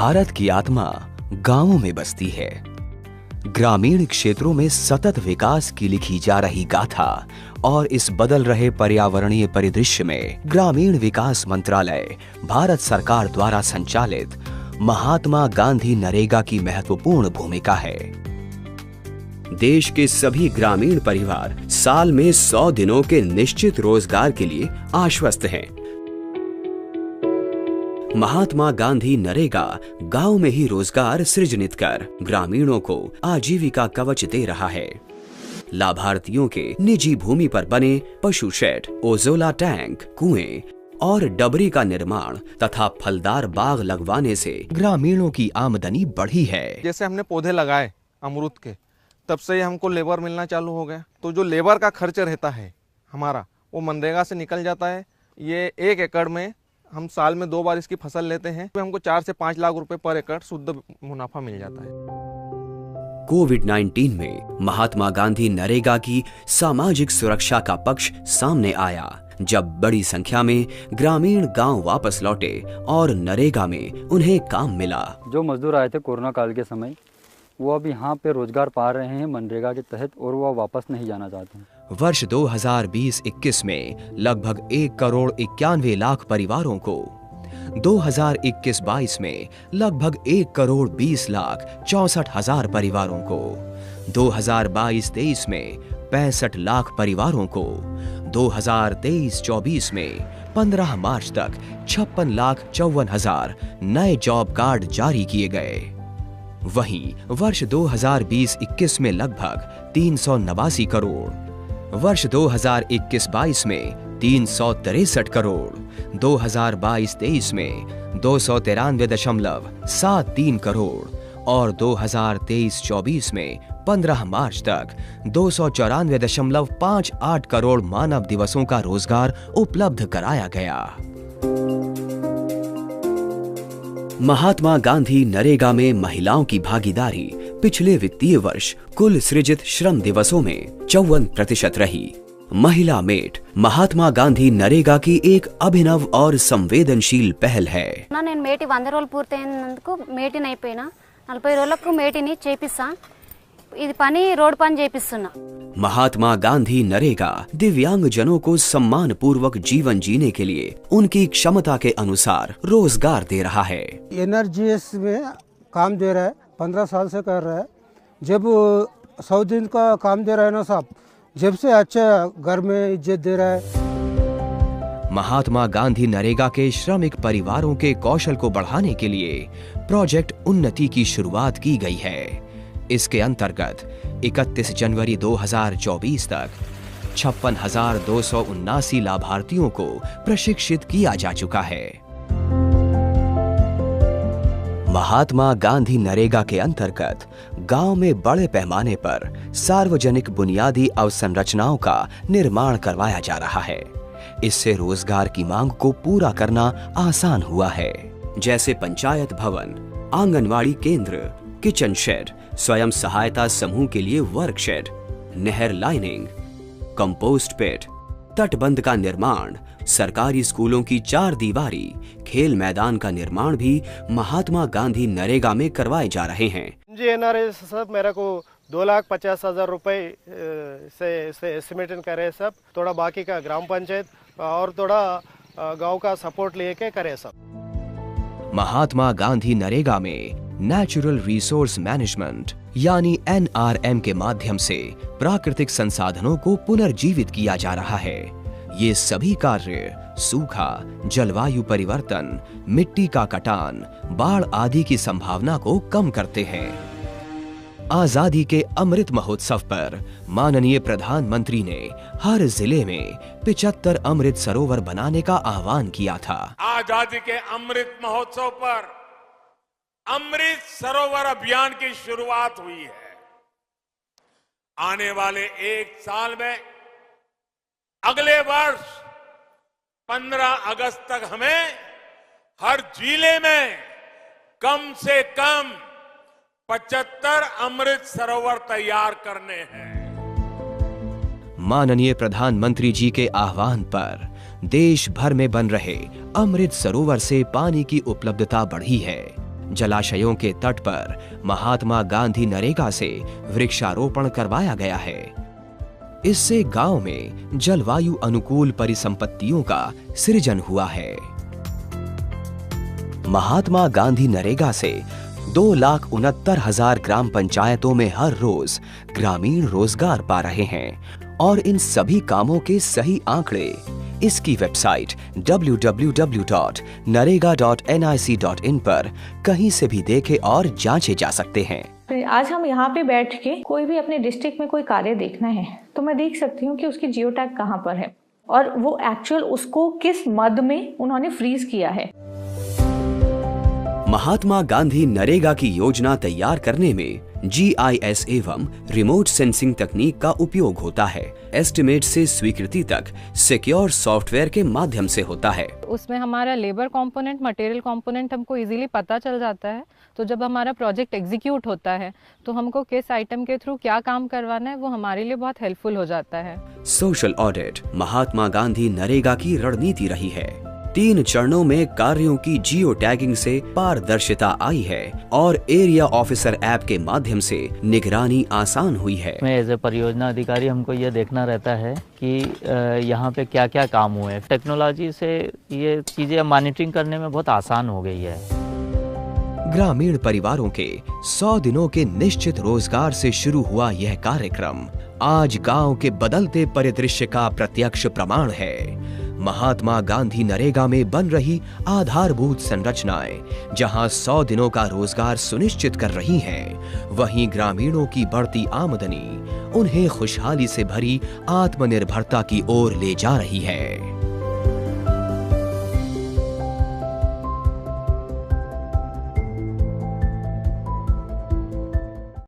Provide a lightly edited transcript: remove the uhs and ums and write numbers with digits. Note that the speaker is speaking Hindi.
भारत की आत्मा गांवों में बसती है। ग्रामीण क्षेत्रों में सतत विकास की लिखी जा रही गाथा और इस बदल रहे पर्यावरणीय परिदृश्य में ग्रामीण विकास मंत्रालय भारत सरकार द्वारा संचालित महात्मा गांधी नरेगा की महत्वपूर्ण भूमिका है। देश के सभी ग्रामीण परिवार साल में 100 दिनों के निश्चित रोजगार के लिए आश्वस्त हैं। महात्मा गांधी नरेगा गांव में ही रोजगार सृजनित कर ग्रामीणों को आजीविका कवच दे रहा है। लाभार्थियों के निजी भूमि पर बने पशु शेड, ओजोला टैंक, कुएं और डबरी का निर्माण तथा फलदार बाग लगवाने से ग्रामीणों की आमदनी बढ़ी है। जैसे हमने पौधे लगाए अमरूद के, तब से हमको लेबर मिलना चालू हो गया। तो जो लेबर का खर्च रहता है हमारा, वो मनरेगा से निकल जाता है। ये 1 एकड़ में हम साल में 2 बार इसकी फसल लेते हैं, तो हमको 4 से 5 लाख रुपए पर एकड़ शुद्ध मुनाफा मिल जाता है। कोविड-19 में महात्मा गांधी नरेगा की सामाजिक सुरक्षा का पक्ष सामने आया, जब बड़ी संख्या में ग्रामीण गांव वापस लौटे और नरेगा में उन्हें काम मिला। जो मजदूर आए थे कोरोना काल के समय, वो अब यहाँ पे रोजगार पा रहे हैं मनरेगा के तहत, और वो वापस नहीं जाना चाहते हैं। वर्ष 2020-21 में लगभग 1 करोड़ 91 लाख परिवारों को, 2021-22 में लगभग 1 करोड़ 20 लाख 64 हजार परिवारों को, 2022-23 में 65 लाख परिवारों को, 2023-24 में 15 मार्च तक 56 लाख 54 हजार नए जॉब कार्ड जारी किए गए। वहीं वर्ष 2020-21 में लगभग 389 करोड़, वर्ष 2021-22 में 363 करोड़, 2022-23 में 293.73 करोड़ और 2023-24 में 15 मार्च तक 294.58 करोड़ मानव दिवसों का रोजगार उपलब्ध कराया गया। महात्मा गांधी नरेगा में महिलाओं की भागीदारी पिछले वित्तीय वर्ष कुल सृजित श्रम दिवसों में 54% रही। महिला मेट महात्मा गांधी नरेगा की एक अभिनव और संवेदनशील पहल है। నేను మేటి 100 రోజులు పూర్తయినందుకు మేటిని అయిపోయినా 40 రోజులకు మేటిని చేపిస్తా। ఇది పని రోడ్ పని చేపిస్తున్నా। महात्मा गांधी नरेगा दिव्यांग जनों को सम्मान पूर्वक जीवन जीने के लिए उनकी क्षमता के अनुसार रोजगार दे रहा है। एनआरजीएस में काम दे रहा है, 15 साल से कर रहा है। जब 100 दिन का काम दे रहा है ना साहब, जब से अच्छा घर में इज्जत दे रहा है। महात्मा गांधी नरेगा के श्रमिक परिवारों के कौशल को बढ़ाने के लिए प्रोजेक्ट उन्नति की शुरुआत की गई है। इसके अंतर्गत 31 जनवरी 2024 तक 56,279 लाभार्थियों को प्रशिक्षित किया जा चुका है। महात्मा गांधी नरेगा के अंतर्गत गांव में बड़े पैमाने पर सार्वजनिक बुनियादी अवसंरचनाओं का निर्माण करवाया जा रहा है। इससे रोजगार की मांग को पूरा करना आसान हुआ है, जैसे पंचायत भवन, आंगनवाड़ी केंद्र, किचन शेड, स्वयं सहायता समूह के लिए वर्क शेड, नहर लाइनिंग, कंपोस्ट पिट, तटबंध का निर्माण, सरकारी स्कूलों की 4 दीवारी, खेल मैदान का निर्माण भी महात्मा गांधी नरेगा में करवाए जा रहे हैं। एनआरएस सब मेरे को 2,50,000 रुपए से एस्टिमेशन करे सब, थोड़ा बाकी का ग्राम पंचायत और थोड़ा गांव का सपोर्ट लेके करे सब। महात्मा गांधी नरेगा में नेचुरल रिसोर्स मैनेजमेंट यानी NRM के माध्यम से प्राकृतिक संसाधनों को पुनर्जीवित किया जा रहा है। ये सभी कार्य सूखा, जलवायु परिवर्तन, मिट्टी का कटान, बाढ़ आदि की संभावना को कम करते हैं। आजादी के अमृत महोत्सव पर माननीय प्रधानमंत्री ने हर जिले में 75 अमृत सरोवर बनाने का आह्वान किया था। आजादी के अमृत महोत्सव पर अमृत सरोवर अभियान की शुरुआत हुई है। आने वाले 1 साल में, अगले वर्ष 15 अगस्त तक हमें हर जिले में कम से कम 75 अमृत सरोवर तैयार करने हैं। माननीय प्रधानमंत्री जी के आह्वान पर देश भर में बन रहे अमृत सरोवर से पानी की उपलब्धता बढ़ी है। जलाशयों के तट पर महात्मा गांधी नरेगा से वृक्षारोपण करवाया गया है। इससे गांव में जलवायु अनुकूल परिसंपत्तियों का सृजन हुआ है। महात्मा गांधी नरेगा से 2,69,000 ग्राम पंचायतों में हर रोज ग्रामीण रोजगार पा रहे हैं और इन सभी कामों के सही आंकड़े इसकी वेबसाइट www.narega.nic.in पर कहीं से भी देखे और जांचे जा सकते हैं। आज हम यहाँ पे बैठ के कोई भी अपने डिस्ट्रिक्ट में कोई कार्य देखना है तो मैं देख सकती हूँ कि उसकी जियो टैग कहाँ पर है और वो एक्चुअल उसको किस मद में उन्होंने फ्रीज किया है। महात्मा गांधी नरेगा की योजना तैयार करने में GIS एवं रिमोट सेंसिंग तकनीक का उपयोग होता है। एस्टिमेट से स्वीकृति तक सिक्योर सॉफ्टवेयर के माध्यम से होता है। उसमें हमारा लेबर कंपोनेंट, मटेरियल कंपोनेंट हमको इजीली पता चल जाता है। तो जब हमारा प्रोजेक्ट एग्जीक्यूट होता है तो हमको किस आइटम के थ्रू क्या काम करवाना है वो हमारे लिए बहुत हेल्पफुल हो जाता है। सोशल ऑडिट महात्मा गांधी नरेगा की रणनीति रही है। 3 चरणों में कार्यों की जियो टैगिंग से पारदर्शिता आई है और एरिया ऑफिसर ऐप के माध्यम से निगरानी आसान हुई है। मैं एज ए परियोजना अधिकारी हमको ये देखना रहता है कि यहाँ पे क्या क्या काम हुए हैं। टेक्नोलॉजी से ये चीजें मॉनिटरिंग करने में बहुत आसान हो गई है। ग्रामीण परिवारों के 100 दिनों के निश्चित रोजगार से शुरू हुआ यह कार्यक्रम आज गांव के बदलते परिदृश्य का प्रत्यक्ष प्रमाण है। महात्मा गांधी नरेगा में बन रही आधारभूत संरचनाएं जहां 100 दिनों का रोजगार सुनिश्चित कर रही हैं, वहीं ग्रामीणों की बढ़ती आमदनी उन्हें खुशहाली से भरी आत्मनिर्भरता की ओर ले जा रही है।